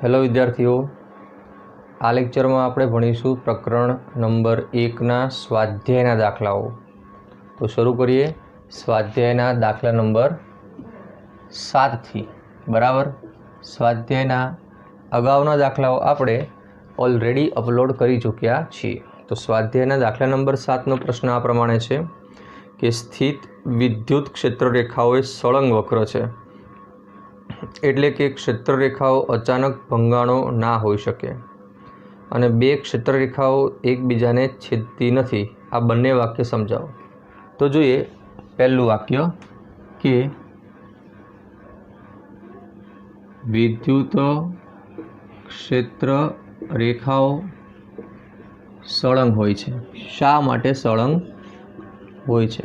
Hello विद्यार्थीओ, आ lecture में આપણે ભણીશું પ્રકરણ નંબર 1 ના સ્વાધ્યાયના દાખલાઓ। તો શરૂ કરીએ સ્વાધ્યાયના દાખલા નંબર 7 થી। બરાબર, સ્વાધ્યાયના અગાઉના દાખલાઓ આપણે ઓલરેડી અપલોડ કરી ચૂક્યા છીએ। તો સ્વાધ્યાયના દાખલા નંબર 7 નો પ્રશ્ન આ પ્રમાણે છે કે સ્થિત વિદ્યુત ક્ષેત્ર રેખાઓ એ સળંગ વક્ર છે, એટલે કે ક્ષેત્ર રેખાઓ અચાનક ભંગાણો ના હોઈ શકે અને બે ક્ષેત્ર રેખાઓ એકબીજાને છેદતી નથી। આ બંને વાક્ય સમજાવો। તો જોઈએ પહેલું વાક્ય કે વિદ્યુત ક્ષેત્ર રેખાઓ સળંગ હોય છે। શા માટે સળંગ હોય છે?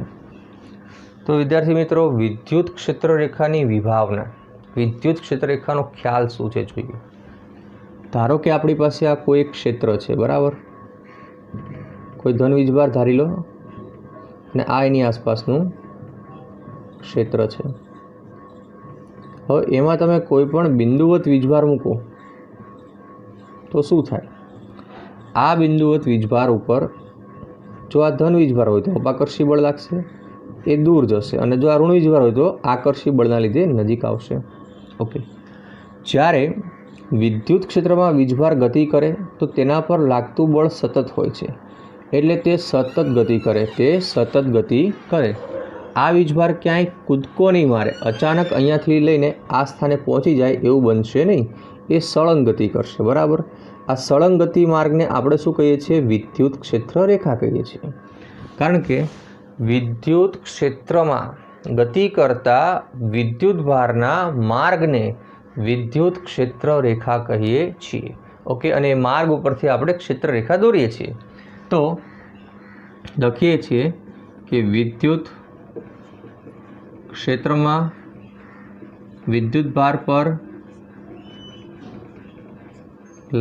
તો વિદ્યાર્થી મિત્રો, વિદ્યુત ક્ષેત્ર રેખાની વિભાવના, विद्युत क्षेत्र रेखा ख्याल शू है જોઈએ। धारो कि अपनी पास आ कोई एक क्षेत्र है, बराबर, कोई धन वीजभार धारी लो ने आ एनी आसपासनु क्षेत्र है। हवे एमां तमे कोई पण बिंदुवत वीजभार मूको तो शू थाय? आ बिंदुवत वीजभार उपर जो आ धन वीजभार होय तो अपाकर्षी बळ लागशे, ए दूर जशे, अने जो आ ऋण वीजभार होय तो आकर्षी बळना लीधे नजीक आवशे। ओके, જ્યારે વિદ્યુત ક્ષેત્રમાં વીજભાર ગતિ કરે તો તેના પર લાગતું બળ સતત હોય છે, એટલે તે સતત ગતિ કરે। આ વીજભાર ક્યાંય કૂદકો નહીં મારે, અચાનક અહીંયાથી લઈને આ સ્થાને પહોંચી જાય એવું બનશે નહીં, એ સળંગ ગતિ કરશે। બરાબર, આ સળંગ ગતિ માર્ગને આપણે શું કહીએ છીએ? વિદ્યુત ક્ષેત્ર રેખા કહીએ છીએ। કારણ કે વિદ્યુત ક્ષેત્રમાં गति करता विद्युत भारना मार्ग ने विद्युत क्षेत्र रेखा कहीए छीए। ओके, अने मार्ग उपरथी आपणे क्षेत्र रेखा दौरीए छीए। तो लखीए छीए कि विद्युत क्षेत्र में विद्युत भार पर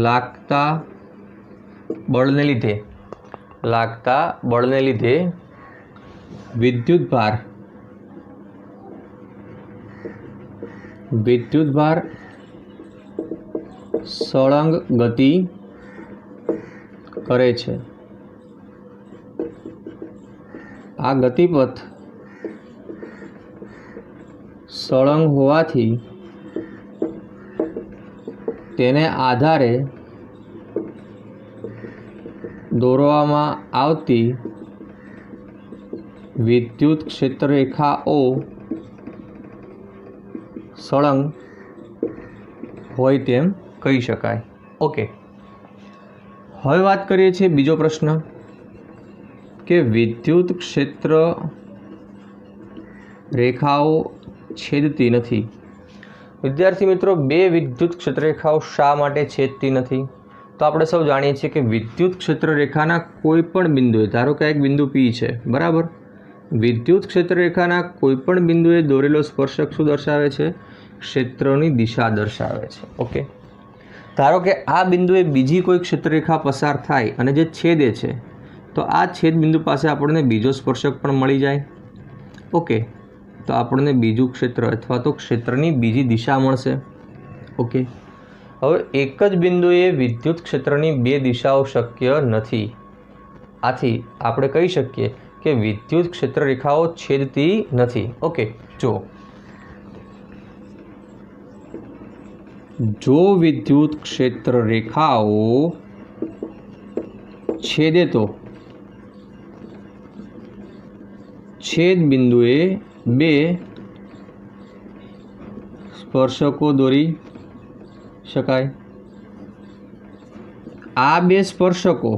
लागता बळने लीधे विद्युत भार सळंग गति करे छे। आ गतिपथ सळंग होवाथी तेने आधारे दौरवामां आवती विद्युत क्षेत्र रेखाओ सळंग होय तेम कही शकाय। ओके, हवे वात करीए छीए बीजो प्रश्न के विद्युत क्षेत्र रेखाओ छेदती नथी। विद्यार्थी मित्रों, बे विद्युत क्षेत्र रेखाओ शा माटे छेदती नथी? तो आपणे सौ जाणीए छीए कि विद्युत क्षेत्र रेखाना कोईपण बिंदुए, धारो के एक बिंदु P छे, बराबर, विद्युत क्षेत्र रेखाना कोईपण बिंदुए दोरेलो स्पर्शक शुं दर्शावे छे? क्षेत्रनी दिशा दर्शावे छे। ओके, धारो के आ बिंदुए बीजी कोई क्षेत्र रेखा पसार थाय अने जे छेदे छे तो आ छेद बिंदु पासे आपणे बीजो स्पर्शक पण मळी जाय। ओके, तो आपणे बीजू क्षेत्र अथवा तो क्षेत्रनी बीजी दिशा मळशे। ओके, हवे एक ज बिंदुए विद्युत क्षेत्रनी बे दिशाओ शक्य नथी। आथी आपणे कही शकीए कि विद्युत क्षेत्र रेखाओ छेदती नथी। ओके, जो विद्युत क्षेत्र रेखाओ छेदे तो छेद बिंदुए बे स्पर्शको दोरी शकाय। आ बे स्पर्शको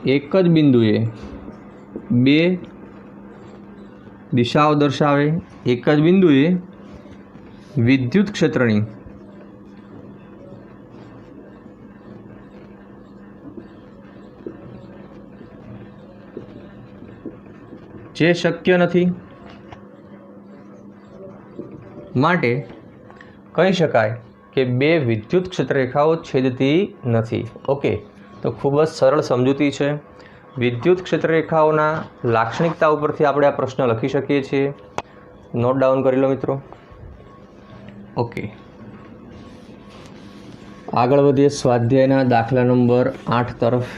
एक ज बिंदुए बे दिशाओ दर्शावे, एक ज बिंदुए विद्युत क्षेत्रनी जे शक्य नथी, माटे कही शकाय कि बे विद्युत क्षेत्र रेखाओ छेदती नथी। ओके, तो खूब ज सरल समजूती है। विद्युत क्षेत्र रेखाओना लाक्षणिकता उपरथी आपणे आ प्रश्न लखी शकीए छीए। नोट डाउन करी लो मित्रों। ઓકે, આગળ વધીએ સ્વાધ્યાયના દાખલા નંબર 8 તરફ.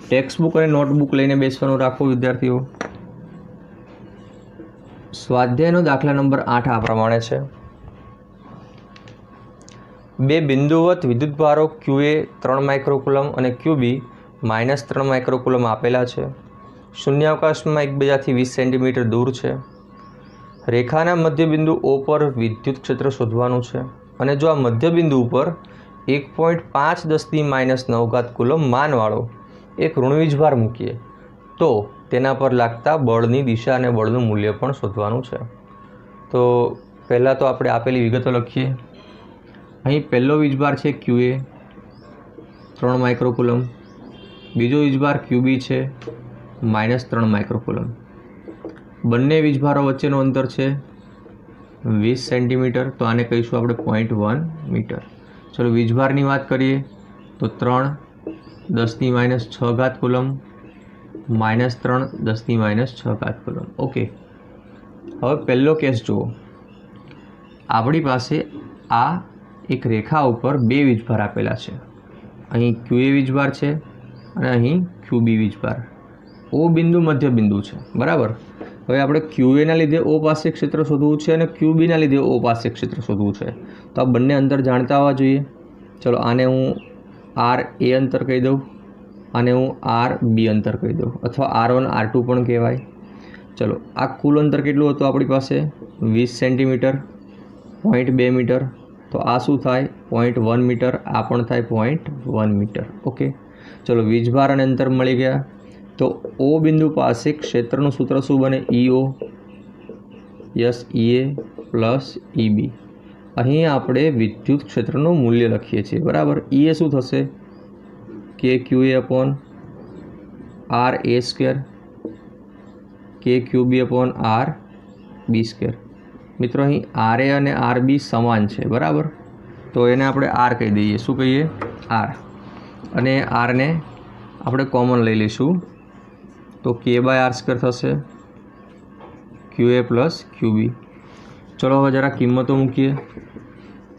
ટેક્સ્ટબુક અને નોટબુક લઈને બેસવાનું રાખો વિદ્યાર્થીઓ. સ્વાધ્યાયનો દાખલા નંબર 8 આ પ્રમાણે છે. બે બિંદુવત વિદ્યુતભારો QA 3 માઇક્રોકુલમ અને QB -3 માઇક્રોકુલમ આપેલા છે. શૂન્યાવકાશમાં એકબીજાથી 20 સેન્ટીમીટર દૂર છે. રેખાના મધ્યબિંદુ O પર વિદ્યુત ક્ષેત્ર શોધવાનું છે અને જો આ મધ્યબિંદુ ઉપર 1.5 × 10⁹ માનવાળો એક ઋણ વીજભાર મૂકીએ તો તેના પર લાગતા બળની દિશા અને બળનું મૂલ્ય પણ શોધવાનું છે. તો પહેલાં તો આપણે આપેલી વિગતો લખીએ. અહીં પહેલો વીજભાર છે QA 3 માઇક્રોકુલમ, બીજો વીજભાર QB છે -3 માઇક્રોકુલમ. બંને વીજભારો વચ્ચેનું અંતર છે 20 સેન્ટીમીટર, તો આને કહીશું આપણે 0.1 મીટર. ચલો વીજભારની વાત કરીએ તો 3 × 10⁻6 કુલમ -3 × 10⁻6 કુલમ. ઓકે, હવે પહેલો કેસ જુઓ. આપણી પાસે આ એક રેખા ઉપર બે વીજભાર આપેલા છે. અહીં QA વીજભાર છે અને અહીં QB વીજભાર. O બિંદુ મધ્ય બિંદુ છે, બરાબર. હવે આપણે QAના લીધે O પાસે ક્ષેત્ર શોધવું છે અને QBના લીધે O પાસે ક્ષેત્ર શોધવું છે. તો આ બંને અંતર જાણતા હોવા જોઈએ. ચલો આને હું RA અંતર કહી દઉં, આને હું RB અંતર કહી દઉં, અથવા R1 R2 પણ કહેવાય. ચલો આ કુલ અંતર કેટલું હતું આપણી પાસે? 20 સેન્ટીમીટર, 0.2 મીટર. તો આ શું થાય? 0.1 મીટર. આ પણ થાય 0.1 મીટર. ઓકે, ચલો વીજભાર અને અંતર મળી ગયા. તો O બિંદુ પાસે ક્ષેત્રનું સૂત્ર શું બને? EO yes EA plus EB. અહીં આપણે વિદ્યુત ક્ષેત્રનું મૂલ્ય લખીએ છીએ, બરાબર. EA શું થશે? KQA/RA² KQB/RB². મિત્રો અહીં RA અને RB સમાન છે, બરાબર. તો એને આપણે R કહી દઈએ. શું કહીએ? R. અને Rને આપણે કોમન લઈ લઈશું તો K/R² થશે, QA પ્લસ QB. ચલો હવે જરા કિંમતો મૂકીએ.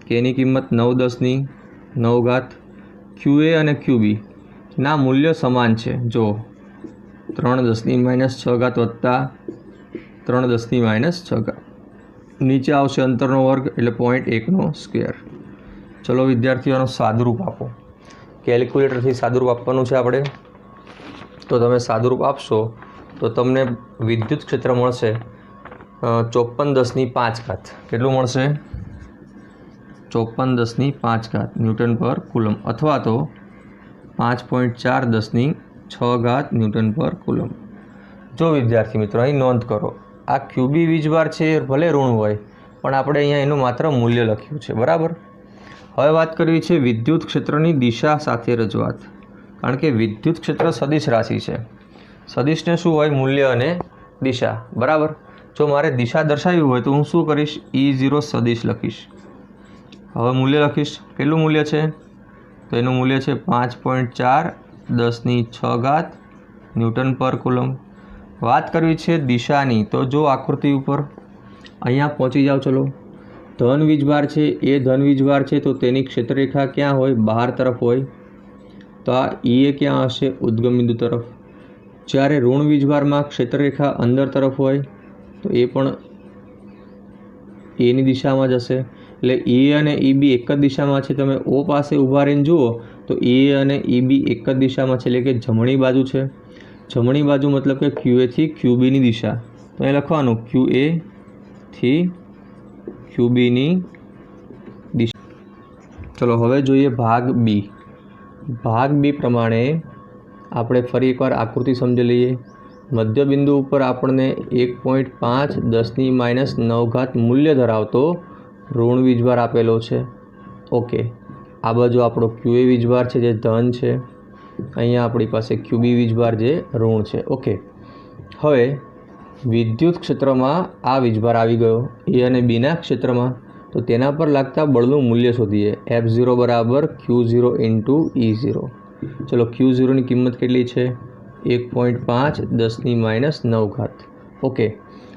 Kની કિંમત 9×10⁹. QA અને QB ના મૂલ્યો સમાન છે. જો 3×10⁻6 વત્તા 3×10⁻6. નીચે આવશે અંતરનો વર્ગ એટલે 0.1². ચલો વિદ્યાર્થીઓનો સાદુરૂપ આપો. કેલ્ક્યુલેટરથી સાદુરૂપ આપવાનું છે આપણે. તો તમે સાદુરૂપ આપશો તો તમને વિદ્યુત ક્ષેત્ર મળશે 54×10⁵. કેટલું મળશે? 54×10⁵ ન્યૂટન પર કુલમ, અથવા તો 5.4×10⁶ ન્યૂટન પર કુલમ. જો વિદ્યાર્થી મિત્રો અહીં નોંધ કરો, આ QB વીજભાર છે ભલે ઋણ હોય પણ આપણે અહીંયા એનું માત્ર મૂલ્ય લખ્યું છે, બરાબર. હવે વાત કરવી છે વિદ્યુત ક્ષેત્રની દિશા સાથે રજૂઆત. કારણ કે વિદ્યુત ક્ષેત્ર સદિશ રાશિ છે. સદિશને શું હોય? મૂલ્ય અને દિશા, બરાબર. જો મારે દિશા દર્શાવવી હોય તો હું શું કરીશ? E0 સદિશ લખીશ. હવે મૂલ્ય લખીશ. કેટલું મૂલ્ય છે? તો એનું મૂલ્ય છે 5.4×10⁶ ન્યૂટન પર કુલમ. વાત કરવી છે દિશાની, તો જો આકૃતિ ઉપર અહીંયા પહોંચી જાઓ. ચલો ધન વીજભાર છે, એ ધન વીજભાર છે તો તેની ક્ષેત્રરેખા ક્યાં હોય? બહાર તરફ હોય. તો આ EA ક્યાં હશે? ઉદ્ગમ બિંદુ તરફ. જ્યારે ઋણ વીજભારમાં ક્ષેત્રરેખા અંદર તરફ હોય તો એ પણ એની દિશામાં જ હશે. એટલે EA અને EB એક જ દિશામાં છે. તમે O પાસે ઊભા રહીને જુઓ તો EA અને EB એક જ દિશામાં છે, એટલે કે જમણી બાજુ છે. જમણી બાજુ મતલબ કે QA થી QBની દિશા. તો અહીં લખવાનું QA થી QBની દિશા. ચલો હવે જોઈએ ભાગ B. ભાગ B પ્રમાણે આપણે ફરી એકવાર આકૃતિ સમજી લઈએ. મધ્યબિંદુ ઉપર આપણને 1.5×10⁻9 મૂલ્ય ધરાવતો ઋણ વીજભાર આપેલો છે. ઓકે, આ બાજુ આપણો QA વીજભાર છે જે ધન છે, અહીંયા આપણી પાસે QB વીજભાર જે ઋણ છે. ઓકે, હવે વિદ્યુત ક્ષેત્રમાં આ વીજભાર આવી ગયો A અને Bના ક્ષેત્રમાં. તો તેના પર લાગતા બળનું મૂલ્ય શોધીએ. F0 = Q0 × E0. ચલો Q0ની કિંમત કેટલી છે? 1.5×10⁻9. ઓકે,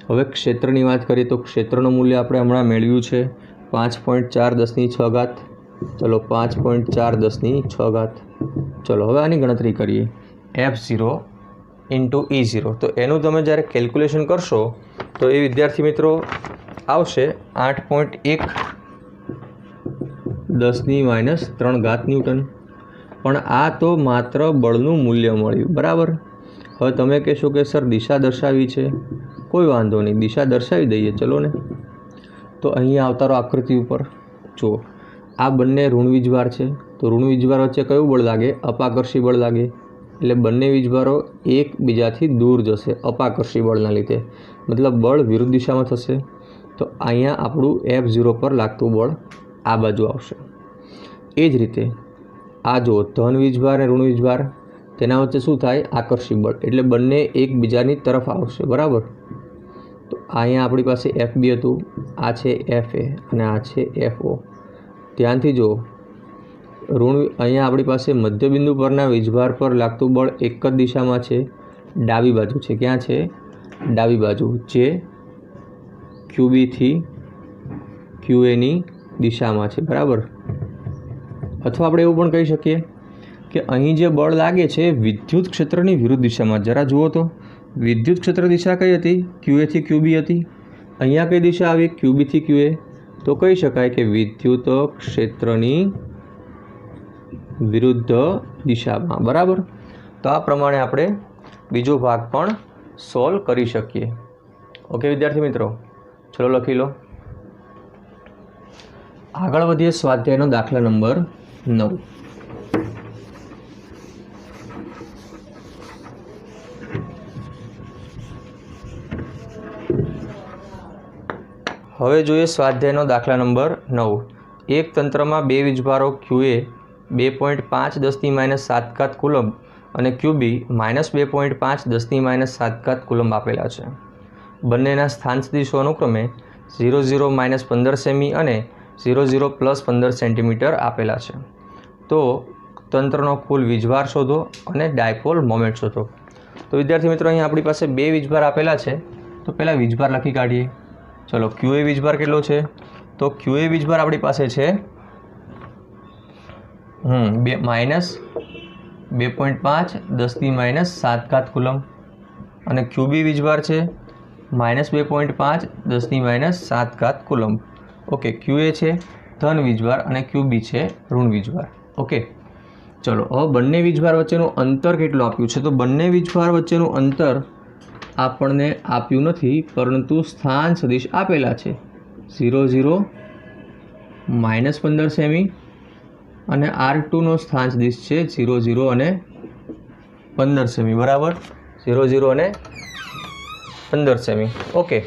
હવે ક્ષેત્રની વાત કરીએ તો ક્ષેત્રનું મૂલ્ય આપણે હમણાં મેળવ્યું છે 5.4 × 10⁶ ચલો 5.4 × 10⁶ ચલો હવે આની ગણતરી કરીએ F0 × E0 તો એનું તમે જ્યારે કેલ્ક્યુલેશન કરશો તો એ વિદ્યાર્થી મિત્રો આવશે 8.1 × 10⁻³ ન્યૂટન। પણ આ તો માત્ર બળનું મૂલ્ય મળ્યું બરાબર। હવે તમે કહેશો કે સર દિશા દર્શાવી છે, કોઈ વાંધો નહીં, દિશા દર્શાવી દઈએ ચલો ને। તો અહીંયા આવતારો આકૃતિ ઉપર જુઓ, આ બંને ઋણ વીજભાર છે, તો ઋણ વીજભાર વચ્ચે કયું બળ લાગે? અપાકર્ષી બળ લાગે, એટલે બંને વીજભારો એકબીજાથી દૂર જશે અપાકર્ષી બળના લીધે, મતલબ બળ વિરુદ્ધ દિશામાં થશે। તો અહીંયા આપણું F0 પર લાગતું બળ આ બાજુ આવશે। એ જ રીતે આ જુઓ, ધન વીજભાર અને ઋણ વીજભાર તેના વચ્ચે શું થાય? આકર્ષી બળ, એટલે બંને એકબીજાની તરફ આવશે બરાબર। તો અહીંયા આપણી પાસે FB હતું, આ છે FA અને આ છે FO। ધ્યાનથી જુઓ, અહીંયા આપણી પાસે મધ્યબિંદુ પરના વીજભાર પર લાગતું બળ એક જ દિશામાં છે, ડાબી બાજુ છે। ક્યાં છે? ડાબી બાજુ, જે QB થી QA ની દિશામાં છે બરાબર। અથવા આપણે એવું પણ કહી શકીએ કે અહીં જે બળ લાગે છે વિદ્યુત ક્ષેત્રની વિરુદ્ધ દિશામાં। જરા જુઓ તો વિદ્યુત ક્ષેત્ર દિશા કઈ હતી? QA થી QB હતી। અહીંયા કઈ દિશા આવી? QB થી QA। તો કહી શકાય કે વિદ્યુત ક્ષેત્રની વિરુદ્ધ દિશામાં બરાબર। તો આ પ્રમાણે આપણે બીજો ભાગ પણ સોલ્વ કરી શકીએ। ઓકે વિદ્યાર્થી મિત્રો, ચલો લખી લો। આગળ વધીએ સ્વાધ્યાયનો દાખલા નંબર 9। હવે જોઈએ સ્વાધ્યાયનો દાખલા નંબર 9। એક તંત્રમાં બે વીજભારો QA 2.5 10⁻⁷ કુલમ્બ અને QB -2.5 10⁻⁷ કુલમ્બ આપેલા છે। બંનેના સ્થાન સદિશો અનુક્રમે 0 0 -15 સેમી અને 0 0 +15 સેન્ટીમીટર આપેલા છે। તો તંત્રનો કુલ વીજભાર શોધો અને ડાયપોલ મોમેન્ટ શોધો। તો વિદ્યાર્થી મિત્રો અહીં આપણી પાસે બે વીજભાર આપેલા છે, તો પહેલાં વીજભાર લખી કાઢીએ। ચલો QA વીજભાર કેટલો છે? તો QA વીજભાર આપણી પાસે છે -2.5 10⁻⁷ કુલમ્બ અને QB વીજભાર છે -2.5 10⁻⁷ કુલમ્બ। ઓકે, QA છે ધન વીજભાર અને QB છે ઋણ વીજભાર। ઓકે, ચલો હવે બંને વીજભાર વચ્ચેનું અંતર કેટલું આપ્યું છે? તો બંને વીજભાર વચ્ચેનું અંતર આપણને આપ્યું નથી, પરંતુ સ્થાન સદિશ આપેલા છે 0 0 -15 સેમી અને R2નો સ્થાન સદિશ છે 0 0 અને 15 સેમી બરાબર। 0 0 અને 15 સેમી। ઓકે,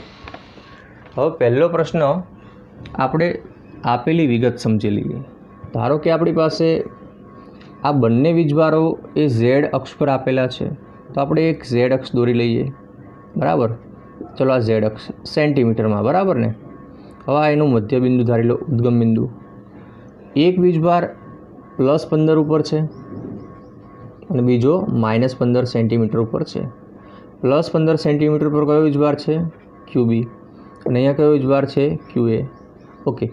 હવે પહેલો પ્રશ્ન આપણે આપેલી વિગત સમજી લઈએ। ધારો કે આપણી પાસે આ બંને વીજભારો એ Z અક્ષ પર આપેલા છે, તો આપણે એક Z અક્ષ દોરી લઈએ બરાબર। ચલો આ Z અક્ષ સેન્ટીમીટરમાં બરાબર ને। હવે આ એનું મધ્ય બિંદુ ધારી લો, ઉદ્ગમ બિંદુ। એક વીજભાર +15 ઉપર છે અને બીજો -15 સેન્ટીમીટર ઉપર છે। +15 સેન્ટીમીટર પર કયો વીજભાર છે? QB અને અહીંયા કયો વીજભાર છે? QA। ઓકે,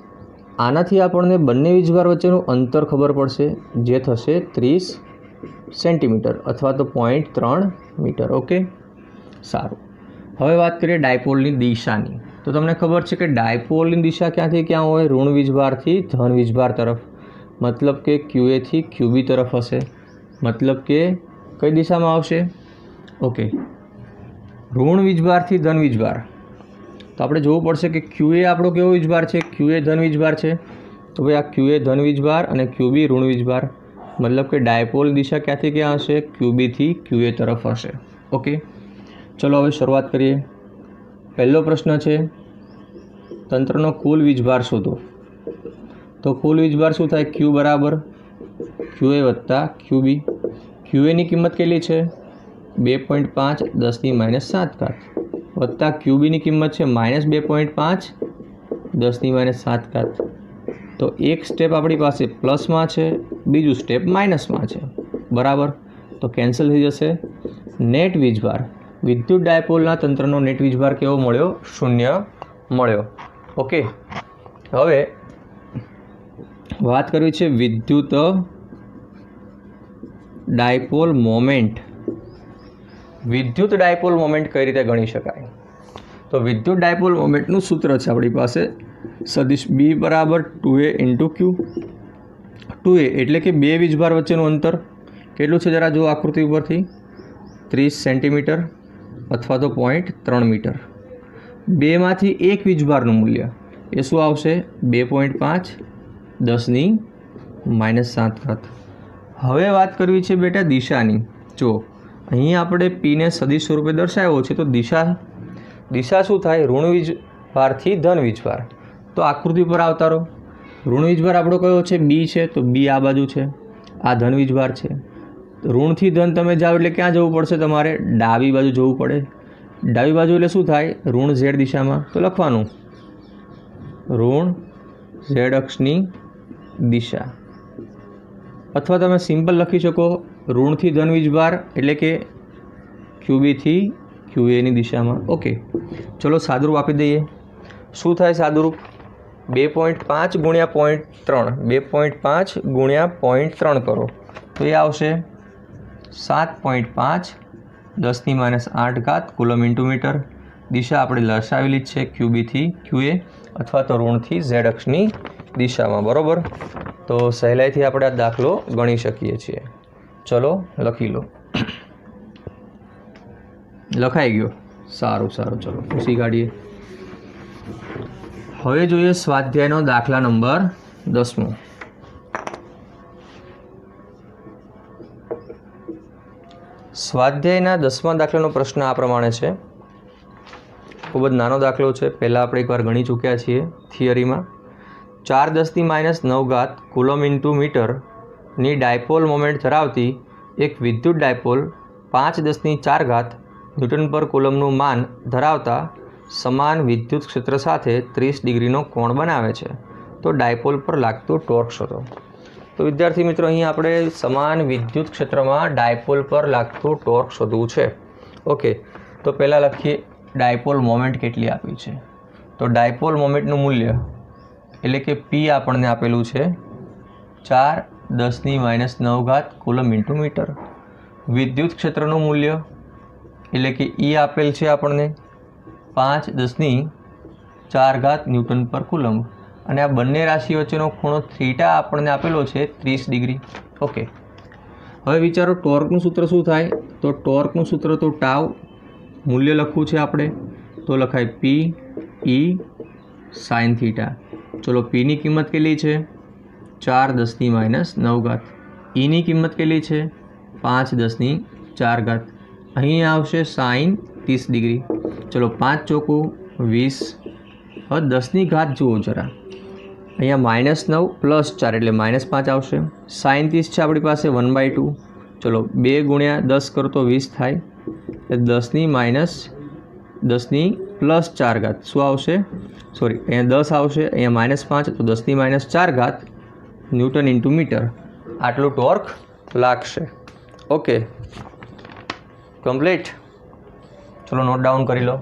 આનાથી આપણને બંને વીજભાર વચ્ચેનું અંતર ખબર પડશે, જે થશે 30 સેન્ટીમીટર અથવા તો 0.3 મીટર। ઓકે, સારું। હવે વાત કરીએ ડાયપોલની દિશાની। તો તમને ખબર છે કે ડાયપોલની દિશા ક્યાંથી ક્યાં હોય? ઋણ વીજભારથી ધન વીજભાર તરફ, મતલબ કે QA થી QB તરફ હશે। મતલબ કે કઈ દિશામાં આવશે? ઓકે, ઋણ વીજભારથી ધન વીજભાર। તો આપણે જોવું પડશે કે QA આપણો કેવો વીજભાર છે? QA ધન વીજભાર છે। તો ભાઈ આ QA ધન વીજભાર અને QB ઋણ વીજભાર, મતલબ કે ડાયપોલ દિશા ક્યાંથી ક્યાં હશે? QB થી QA તરફ હશે। ઓકે, ચલો હવે શરૂઆત કરીએ। પહેલો પ્રશ્ન છે તંત્રનો કુલ વીજભાર શોધો। તો કુલ વીજભાર શું થાય? Q બરાબર QA વત્તા QB। QA ની કિંમત કેટલી છે? 2.5 10⁻⁷ વત્તા QB ની કિંમત છે -2.5 10⁻⁷। તો એક સ્ટેપ આપણી પાસે પ્લસમાં છે, બીજું સ્ટેપ માઇનસમાં છે બરાબર। તો કેન્સલ થઈ જશે। નેટ વીજભાર વિદ્યુત ડાયપોલના તંત્રનો નેટ વીજભાર કેવો મળ્યો? 0 મળ્યો. ઓકે, હવે વાત કરવી છે વિદ્યુત ડાયપોલ મોમેન્ટ. વિદ્યુત ડાયપોલ મોમેન્ટ કઈ રીતે ગણી શકાય? તો વિદ્યુત ડાયપોલ મોમેન્ટનું સૂત્ર છે આપણી પાસે સદિશ B બરાબર 2A × Q. 2A એટલે કે બે વીજભાર વચ્ચેનું અંતર કેટલું છે? જરા જો આકૃતિ ઉપરથી 30 સેન્ટીમીટર અથવા તો 0.3 મીટર. બેમાંથી એક વીજભારનું મૂલ્ય એ શું આવશે? 2.5 10⁻⁷. હવે વાત કરવી છે બેટા દિશાની. જો અહીં આપણે પીને સદિશ સ્વરૂપે દર્શાવ્યો છે, તો દિશા શું થાય? ઋણ વીજભારથી ધન વીજભાર. તો આકૃતિ પર આવતા રહો. ઋણ વીજભાર આપણો કયો છે? B છે. તો B આ બાજુ છે, આ ધન વીજભાર છે. ઋણથી ધન તમે જાઓ એટલે ક્યાં જવું પડશે? તમારે ડાબી બાજુ જવું પડે. ડાબી બાજુ એટલે શું થાય? ઋણ Z દિશામાં. તો લખવાનું ઋણ Z અક્ષની દિશા, અથવા તમે સિમ્પલ લખી શકો ઋણથી ધન વીજભાર એટલે કે QB થી QA ની દિશામાં. ઓકે, ચલો સાદુરૂપ આપી દઈએ. શું થાય સાદુરૂપ? 2.5 ગુણ્યા 0.3, 2.5 ગુણ્યા 0.3 કરો તો એ આવશે 7.5 10⁻⁸ કુલમ × મીટર. દિશા આપણે દર્શાવેલી જ છે QB થી QA અથવા તો ઋણથી Z અક્ષની દિશામાં. બરાબર, તો સહેલાઈથી આપણે આ દાખલો ગણી શકીએ છીએ. ચલો લખી લો. લખાઈ ગયો? સારું. ચલો પૂછી કાઢીએ. હવે જોઈએ સ્વાધ્યાયનો દાખલા નંબર 10. સ્વાધ્યાયના 10મા દાખલાનો પ્રશ્ન આ પ્રમાણે છે. ખૂબ જ નાનો દાખલો છે, પહેલાં આપણે એકવાર ગણી ચૂક્યા છીએ થિયરીમાં. 4 10⁻⁹ કુલમ × મીટરની ડાયપોલ મોમેન્ટ ધરાવતી એક વિદ્યુત ડાયપોલ 5 10⁴ ન્યૂટન પર કુલમનું માન ધરાવતા સમાન વિદ્યુત ક્ષેત્ર સાથે 30 ડિગ્રીનો કોણ બનાવે છે. તો ડાયપોલ પર લાગતું ટોર્ક શોધો. તો વિદ્યાર્થી મિત્રો, અહીં આપણે સમાન વિદ્યુત ક્ષેત્રમાં ડાયપોલ પર લાગતું ટોર્ક શોધવું છે. ઓકે, તો પહેલાં લખીએ ડાયપોલ મોમેન્ટ કેટલી આપી છે. તો ડાયપોલ મોમેન્ટનું મૂલ્ય એટલે કે P આપણને આપેલું છે 4 10⁻⁹ કુલમ × મીટર. વિદ્યુત ક્ષેત્રનું મૂલ્ય એટલે કે E આપેલ છે આપણને 5 10⁴ ન્યૂટન પર કુલમ. અને આ બંને રાશિ વચ્ચેનો ખૂણો થીટા આપણને આપેલો છે 30 ડિગ્રી. ઓકે, હવે વિચારો ટોર્કનું સૂત્ર શું થાય? તો ટોર્કનું સૂત્ર તો ટાઉ મૂલ્ય લખવું છે આપણે, તો લખાય P E sin θ. ચલો, P ની કિંમત કેટલી છે? 4 10⁻⁹. E ની કિંમત કેટલી છે? 5 10⁴. અહીં આવશે sin 30 ડિગ્રી. ચલો, 5 ચોકું 20. હવે 10⁻⁴ જુઓ જરા, અહીંયા -9 + 4 એટલે -5 આવશે. sin 30 છે આપણી પાસે 1/2. ચલો, 2 × 10 કરો તો 20 થાય. 10⁻⁻ શું આવશે? સોરી, અહીંયા 10 આવશે, અહીંયા -5, તો 10⁻⁴ ન્યૂટન × મીટર આટલું ટોર્ક લાગશે. Okay, complete. ચલો નોટ ડાઉન કરી લો.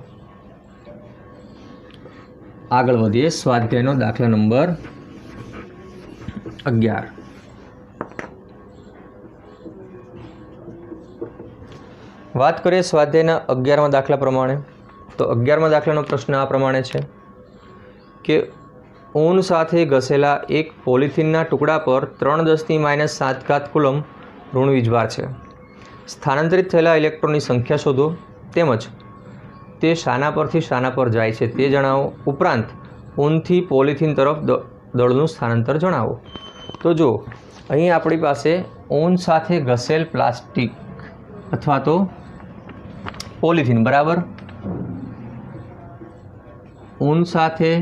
આગળ વધીએ સ્વાધ્યાયનો દાખલા નંબર 11. વાત કરીએ સ્વાધ્યાયના 11મા દાખલા પ્રમાણે. તો 11મા દાખલાનો પ્રશ્ન આ પ્રમાણે છે કે ઊન સાથે ઘસેલા એક પોલિથીનના ટુકડા પર 3 10⁻⁷ કુલમ ઋણ વીજભાર છે. સ્થાનાંતરિત થયેલા ઇલેક્ટ્રોનની સંખ્યા શોધો, તેમજ તે શાના પરથી શાના પર જાય છે તે જણાવો. ઉપરાંત ઊનથી પોલિથીન તરફ દળનું સ્થાનાંતર જણાવો. તો જો અહીં આપણી પાસે ઊન સાથે ઘસેલ પ્લાસ્ટિક અથવા તો પોલિથીન, બરાબર. ઊન સાથે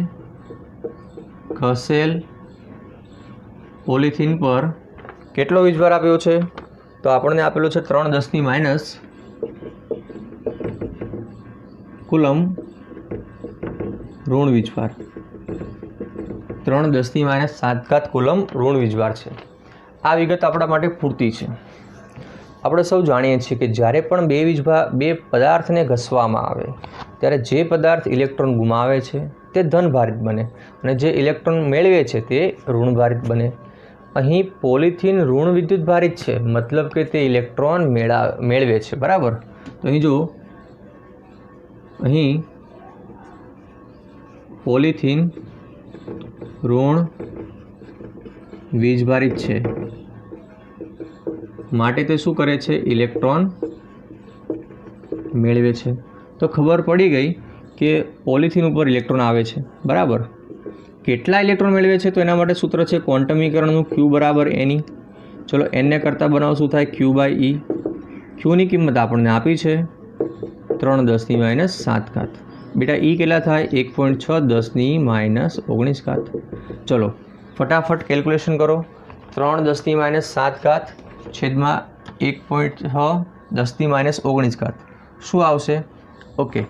ઘસેલ પોલિથીન પર કેટલો વીજભાર આપ્યો છે? તો આપણને આપેલો છે 3 10⁻⁷ કુલમ ઋણ વીજભાર. 3 10⁻⁷ કુલમ ઋણ વીજભાર છે. આ વિગત આપણા માટે પૂરતી છે. આપણે સૌ જાણીએ છીએ કે જ્યારે પણ બે પદાર્થને ઘસવામાં આવે ત્યારે જે પદાર્થ ઇલેક્ટ્રોન ગુમાવે છે તે ધનભારિત બને અને જે ઇલેક્ટ્રોન મેળવે છે તે ઋણભારિત બને. અહીં પોલિથીન ઋણ વિદ્યુતભારિત છે, મતલબ કે તે ઇલેક્ટ્રોન મેળવે છે. બરાબર. તો અહીં જો અહીં પોલિથીન ઋણ વીજભારિત છે માટે તે શું કરે છે? ઇલેક્ટ્રોન મેળવે છે. તો ખબર પડી ગઈ કે પોલિથીન ઉપર ઇલેક્ટ્રોન આવે છે. બરાબર. કેટલા ઇલેક્ટ્રોન મેળવે છે? તો એના માટે સૂત્ર છે ક્વોન્ટમીકરણનું Q બરાબર NE. ચલો nને કરતાં બનાવો શું થાય? Q/E. Qની કિંમત આપણને આપી છે 3 × 10⁻⁷. બેટા E કેટલા થાય? 1.6 10 - 19. ચલો ફટાફટ કેલ્ક્યુલેશન કરો. 3 × 10⁻⁷ છેદમાં 1.6 10 - 19 શું આવશે? ઓકે,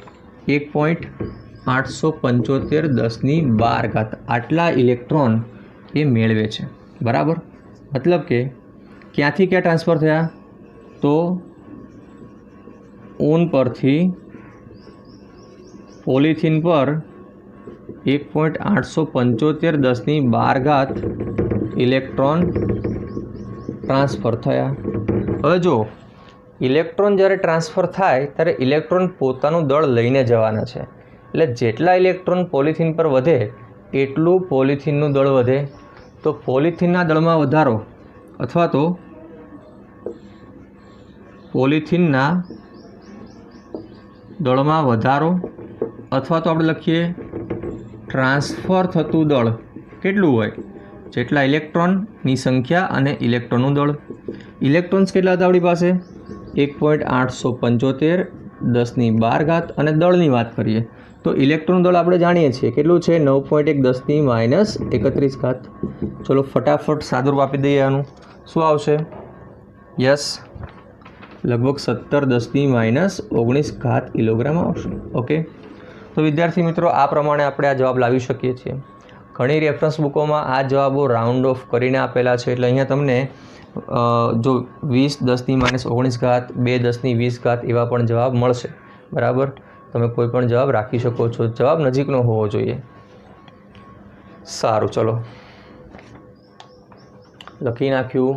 1.875 10⁻12 આટલા ઇલેક્ટ્રોન એ મેળવે છે. બરાબર. મતલબ કે ક્યાંથી ક્યાં ટ્રાન્સફર થયા? તો ઊન પરથી પોલિથીન પર 1.875 10⁻12 ઇલેક્ટ્રોન ટ્રાન્સફર થયા. હવે જો ઇલેક્ટ્રોન જ્યારે ટ્રાન્સફર થાય ત્યારે ઇલેક્ટ્રોન પોતાનું દળ લઈને જવાના છે. એટલે જેટલા ઇલેક્ટ્રોન પોલિથીન પર વધે એટલું પોલિથીનનું દળ વધે. તો પોલિથીનના દળમાં વધારો અથવા તો પોલિથીનના દળમાં વધારો અથવા તો આપણે લખીએ ટ્રાન્સફર થતું દળ કેટલું હોય? જેટલા ઇલેક્ટ્રોનની સંખ્યા અને ઇલેક્ટ્રોનનું દળ. ઇલેક્ટ્રોન્સ કેટલા હતા આપણી પાસે? 1.875 10⁻12 અને દળની વાત કરીએ તો ઇલેક્ટ્રોન દળ આપણે જાણીએ છીએ કેટલું છે? 9.1 10 - 31. ચલો ફટાફટ સાદુરૂપ આપી દઈએ. આનું શું આવશે? યસ, લગભગ 17 10 - 19 કિલોગ્રામ આવશે. ઓકે. તો વિદ્યાર્થી મિત્રો, આ પ્રમાણે આપણે આ જવાબ લાવી શકીએ છીએ. ઘણી રેફરન્સ બુકોમાં આ જવાબો રાઉન્ડ ઓફ કરીને આપેલા છે. એટલે અહીંયા તમને જો 20 10 - 19 2 10 20 એવા પણ જવાબ મળશે. બરાબર. તમે કોઈ પણ જવાબ રાખી શકો છો. જવાબ નજીકનો હોવો જોઈએ. સારું, ચલો લખી નાખ્યું.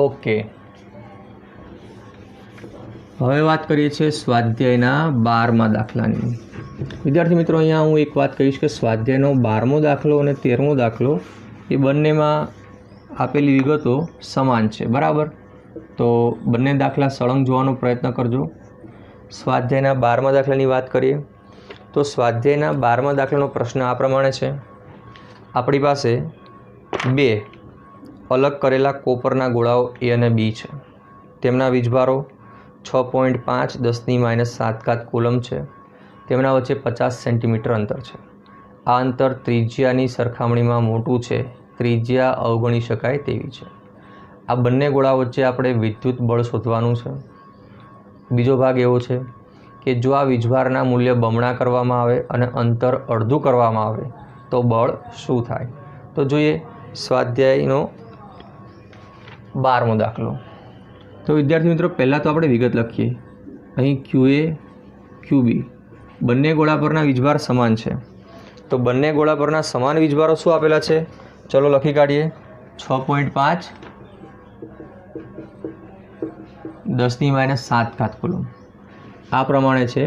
ઓકે. હવે વાત કરીએ છીએ સ્વાધ્યાયના 12મા દાખલાની. વિદ્યાર્થી મિત્રો, અહીંયા હું એક વાત કહીશ કે સ્વાધ્યાયનો 12મો દાખલો અને 13મો દાખલો એ બંનેમાં આપેલી વિગતો સમાન છે. બરાબર. તો બંને દાખલા સળંગ જોવાનો પ્રયત્ન કરજો. સ્વાધ્યાયના 12મા દાખલાની વાત કરીએ તો સ્વાધ્યાયના 12મા દાખલાનો પ્રશ્ન આ પ્રમાણે છે. આપણી પાસે બે અલગ કરેલા કોપરના ગોળાઓ A અને B છે. તેમના વીજભારો 6.5 10⁻⁷ કુલમ છે. તેમના વચ્ચે 50 સેન્ટીમીટર અંતર છે. આ અંતર ત્રિજ્યાની સરખામણીમાં મોટું છે. ત્રિજ્યા અવગણી શકાય તેવી છે. આ બંને ગોળા વચ્ચે આપણે વિદ્યુત બળ શોધવાનું છે. બીજો ભાગ એવો છે કે જો આ વીજભારના મૂલ્ય બમણા કરવામાં આવે અને અંતર અડધું કરવામાં આવે તો બળ શું થાય? તો જોઈએ સ્વાધ્યાયનો 12મો દાખલો. તો વિદ્યાર્થી મિત્રો, પહેલાં તો આપણે વિગત લખીએ. અહીં QA QB બંને ગોળા પરના વીજભાર સમાન છે. તો બંને ગોળા પરના સમાન વીજભારો શું આપેલા છે? ચલો લખી કાઢીએ. 6.5 10⁻⁷ કુલમ આ પ્રમાણે છે.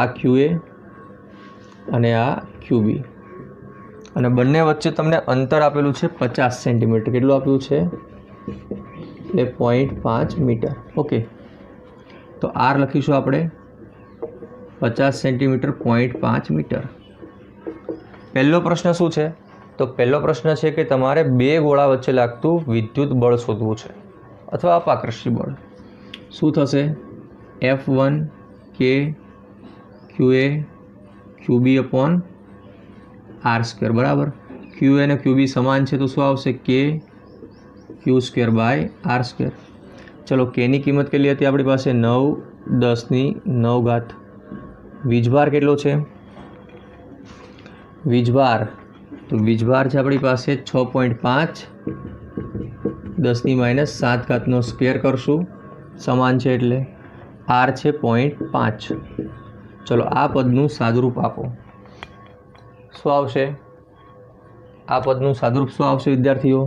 આ QA અને આ QB અને બંને વચ્ચે તમને અંતર આપેલું છે 50 સેન્ટીમીટર. કેટલું આપ્યું છે? 0.5 મીટર. ઓકે. તો R લખીશું આપણે 50 સેન્ટીમીટર 0.5 મીટર. પહેલો પ્રશ્ન શું છે? તો પહેલો પ્રશ્ન છે કે તમારે બે ગોળા વચ્ચે લાગતું વિદ્યુત બળ શોધવું છે અથવા અપાકર્ષી બળ. શું થશે? F1 K QA QB/R². બરાબર. QA અને QB સમાન છે તો શું આવશે? K Q²/R². ચલો Kની કિંમત કેટલી હતી આપણી પાસે? 9 10⁹. વીજભાર કેટલો છે? વીજભાર છે આપણી પાસે 6.5 10⁻⁷ સ્ક્વેર કરશું, સમાન છે એટલે r છે 0.5. ચલો આ પદનું સાદુરૂપ આપો. શું આવશે? આ પદનું સાદુરૂપ શું આવશે વિદ્યાર્થીઓ?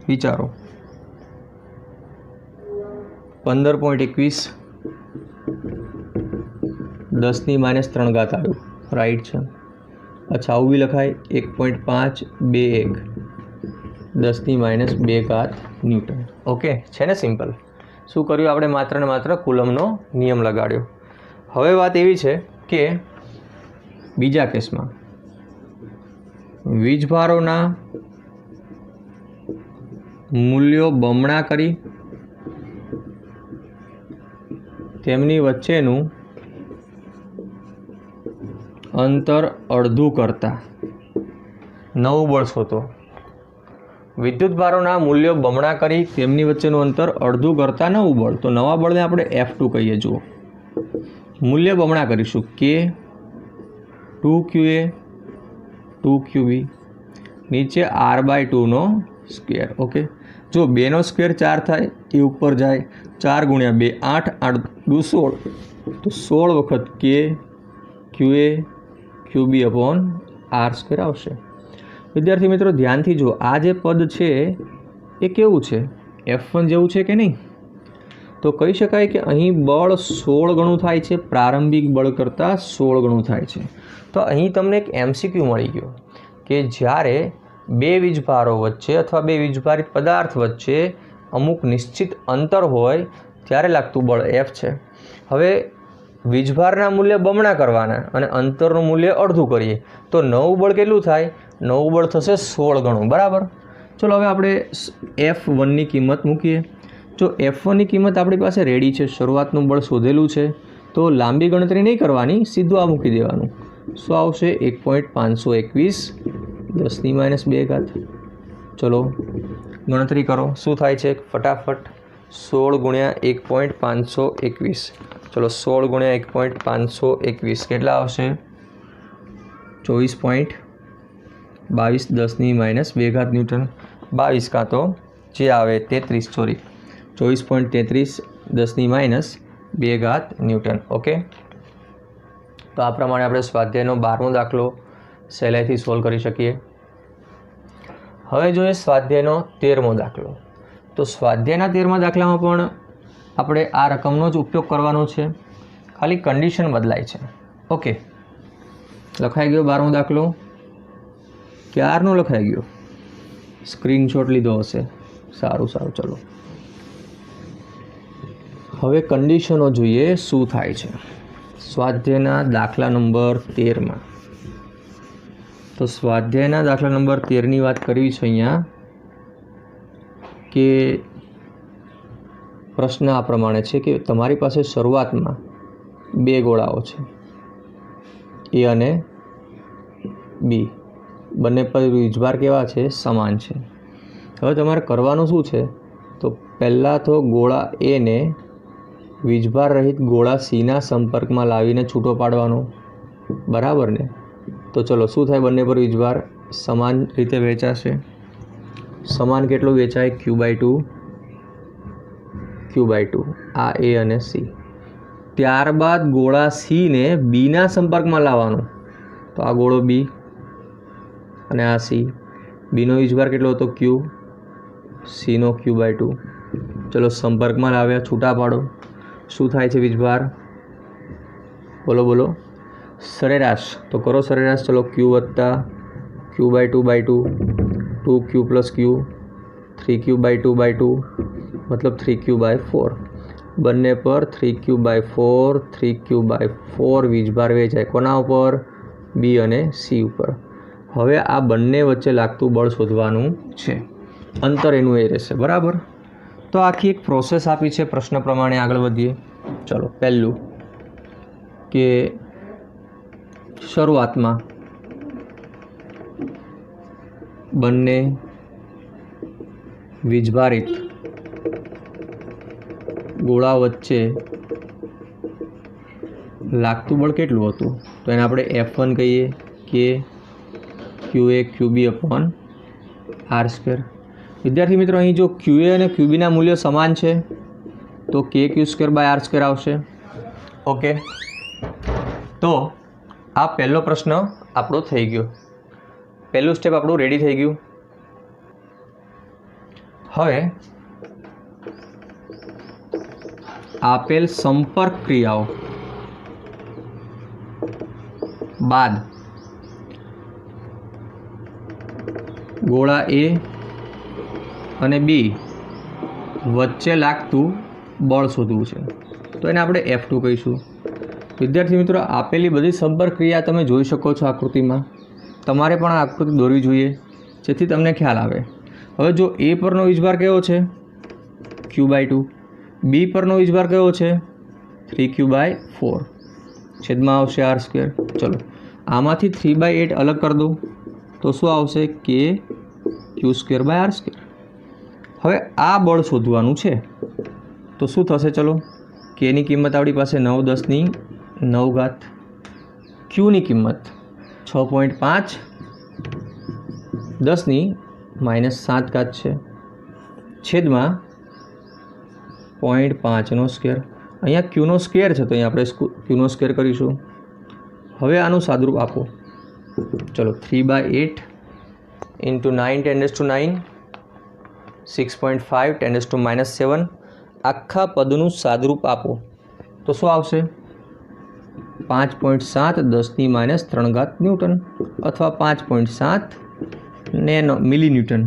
વિચારો. 15.21 10⁻³ આવ્યું, રાઈટ છે. અચ્છા, આવું બી લખાય 1.521 10⁻² ન્યૂટન. ઓકે, છે ને સિમ્પલ. શું કર્યું આપણે? માત્ર ને માત્ર કુલમનો નિયમ લગાડ્યો. હવે વાત એવી છે કે બીજા કેસમાં વીજભારોના મૂલ્યો બમણા કરી તેમની વચ્ચેનું અંતર અડધું કરતા નવું બળ શોધો. વિદ્યુત ભારોના મૂલ્યો બમણા કરી તેમની વચ્ચેનું અંતર અડધું કરતા નવું બળ. તો નવા બળને આપણે F2 કહીએ. જુઓ, મૂલ્ય બમણા કરીશું કે 2qa 2qb નીચે r/2 સ્ક્વેર. ઓકે, જો 2 સ્ક્વેર 4 થાય, એ ઉપર જાય. 4 × 2 8, 8 × 2 16, તો 16 વખત કે QA QB / r સ્ક્વેર આવશે. વિદ્યાર્થી મિત્રો ધ્યાનથી જુઓ, આ જે પદ છે એ કેવું છે? F1 જેવું છે કે નહીં? તો કહી શકાય કે અહીં બળ 16 ગણું થાય છે, પ્રારંભિક બળ કરતાં 16 ગણું થાય છે. તો અહીં તમને એક MCQ મળી ગયો કે જ્યારે બે વીજભારો વચ્ચે અથવા બે વીજભારિત પદાર્થ વચ્ચે અમુક નિશ્ચિત અંતર હોય ત્યારે લાગતું બળ F છે. હવે વીજભારના મૂલ્ય બમણા કરવાના અને અંતરનું મૂલ્ય અડધું કરીએ તો નવું બળ કેટલું થાય? નવું બળ થશે 16 ગણું. બરાબર. ચલો હવે આપણે F1ની કિંમત મૂકીએ. જો F1ની કિંમત આપણી પાસે રેડી છે, શરૂઆતનું બળ શોધેલું છે, તો લાંબી ગણતરી નહીં કરવાની, સીધું આ મૂકી દેવાનું. શું આવશે? 1.521 10⁻². ચલો ગણતરી કરો, શું થાય છે ફટાફટ. 16 × 1.521. ચલો 16 × 1.521 કેટલા આવશે? 24.22 10⁻² ન્યૂટન. 22 કાં તો જે આવે 33, સોરી 24.33 10⁻² ન્યૂટન. ઓકે, તો આ પ્રમાણે આપણે સ્વાધ્યાયનો 12મો દાખલો સહેલાઈથી સોલ્વ કરી શકીએ. હવે જોઈએ સ્વાધ્યાયનો 13મો દાખલો. તો સ્વાધ્યાયના 13મા દાખલામાં પણ આપણે આ રકમનો જ ઉપયોગ કરવાનો છે, ખાલી કન્ડિશન બદલાય છે. ઓકે, લખાઈ ગયો 12મો દાખલો? ક્યારનો લખાઈ ગયો? સ્ક્રીનશોટ લીધો હશે. સારું સારું. ચલો હવે કન્ડિશનો જોઈએ શું થાય છે સ્વાધ્યાયના દાખલા નંબર 13માં. તો સ્વાધ્યાયના દાખલા નંબર 13ની વાત કરવી છે અહીંયા કે પ્રશ્ન આ પ્રમાણે છે કે તમારી પાસે શરૂઆતમાં બે ગોળાઓ છે, એ અને બી. બંને પર વીજભાર કેવા છે? સમાન છે. હવે તમારે કરવાનું શું છે? તો પહેલાં તો ગોળા એને વીજભાર રહિત ગોળા સીના સંપર્કમાં લાવીને છૂટો પાડવાનો. બરાબર ને? તો ચલો શું થાય? બંને પર વીજભાર સમાન રીતે વહેંચાશે. સમાન કેટલું વહેંચાય? Q/2 Q/2. આ એ અને સી. ત્યારબાદ ગોળા સીને બીના સંપર્કમાં લાવવાનો. તો આ ગોળો બી અને આ સી. બીનો વીજભાર કેટલો હતો? Q. સીનો Q/2. ચલો સંપર્કમાં લાવ્યા, છૂટા પાડો. શું થાય છે વીજભાર? બોલો બોલો. સરેરાશ. તો કરો સરેરાશ. ચલો Q વત્તા Q/2/2 2Q + Q 3Q/2/2 મતલબ 3Q/4. બંને પર 3Q/4 3Q/4 વીજભાર વેચાય. કોના ઉપર? બી અને સી ઉપર. હવે આ બંને વચ્ચે લાગતું બળ શોધવાનું છે. અંતર એનું એ રહેશે. બરાબર. તો આખી એક પ્રોસેસ આપી છે. પ્રશ્ન પ્રમાણે આગળ વધીએ. ચલો પહેલું કે શરૂઆતમાં બંને વીજભારિત ગોળા વચ્ચે લાગતું બળ કેટલું હતું? તો એને આપણે F1 કહીએ કે QA QB / r². વિદ્યાર્થી મિત્રો અહીં જો QA અને QBના મૂલ્યો સમાન છે તો KQ²/R² આવશે. ઓકે, તો આ પહેલો પ્રશ્ન આપણો થઈ ગયો. પહેલું સ્ટેપ આપણું રેડી થઈ ગયું. હવે આપેલ સંપર્ક ક્રિયાઓ બાદ ગોળા A અને B વચ્ચે લાગતું બળ શોધવું છે. તો એને આપણે F2 કહીશું. વિદ્યાર્થી મિત્રો, આપેલી બધી સંપર્ક ક્રિયા તમે જોઈ શકો છો આકૃતિમાં. તમારે પણ આ આકૃતિ દોરવી જોઈએ જેથી તમને ખ્યાલ આવે. હવે જો A પરનો વીજભાર કેવો છે? Q/2. B પરનો વીજભાર કેવો છે? 3Q/4. છેદમાં આવશે R². ચલો આમાંથી 3/8 અલગ કરી દો તો શું આવશે? KQ²/R². હવે આ બળ શોધવાનું છે તો શું થશે? ચલો, Kની કિંમત આપણી પાસે 9×10⁹. Qની કિંમત 6.5 10⁻⁷ છે. છેદમાં 0.5². અહીંયા Qનો સ્ક્વેર છે તો અહીંયા આપણે Qનો સ્ક્વેર કરીશું. હવે આનું સાદુરૂપ આપો. ચલો 3/8 × 9 × 10⁹ 6.5 10⁻⁷. આખા પદનું સાદુરૂપ આપો તો શું આવશે? 5.7 10⁻³ ન્યૂટન અથવા 5.7 મિલીન્યૂટન.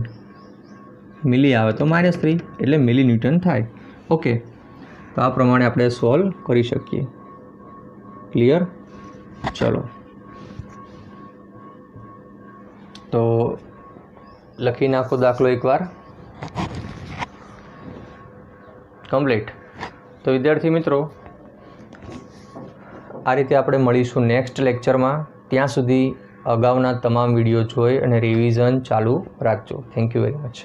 મિલી આવે તો -3 એટલે મિલીન્યૂટન થાય. ઓકે, તો આ પ્રમાણે આપણે સોલ્વ કરી શકીએ. ક્લિયર? ચલો, તો લખી નાખો દાખલો એકવાર. કમ્પ્લીટ. તો વિદ્યાર્થી મિત્રો, આ રીતે આપણે મળીશું નેક્સ્ટ લેક્ચરમાં. ત્યાં સુધી અગાઉના તમામ વિડીયો જોઈ અને રિવિઝન ચાલુ રાખજો. Thank you very much.